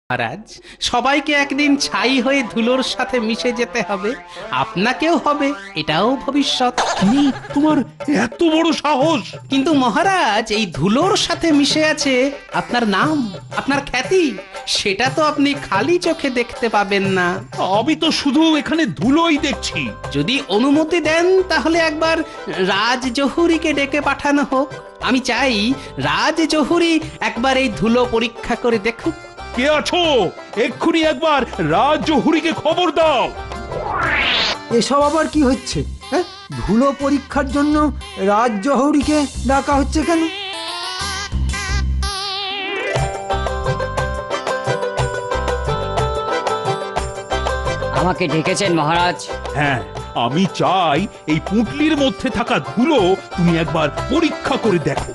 মহারাজ, সবাইকে একদিন ছাই হয়ে ধুলোর সাথে মিশে যেতে হবে, আপনাকেও হবে, এটাও ভবিষ্যৎ। কি তোমার এত বড় সাহস? কিন্তু মহারাজ, এই ধুলোর সাথে মিশে আছে আপনার নাম, আপনার খ্যাতি, সেটা তো আপনি খালি চোখে দেখতে পাবেন না। আমি তো শুধু এখানে ধুলোই দেখছি। যদি অনুমতি দেন তাহলে একবার রাজজহুরিকে ডেকে পাঠানো হোক। আমি চাই রাজজহুরি একবার এই ধুলো পরীক্ষা করে দেখুক। কে আছো? এক্ষুনি একবার রাজজহুরিকে খবর দাও। এসব আবার কি হচ্ছে? হ্যাঁ, ধুলো পরীক্ষার জন্য রাজজহরীকে ডাকা হচ্ছে কেন? আমাকে ডেকেছেন মহারাজ? হ্যাঁ, আমি চাই এই পুঁটলির মধ্যে থাকা ধুলো তুমি একবার পরীক্ষা করে দেখো।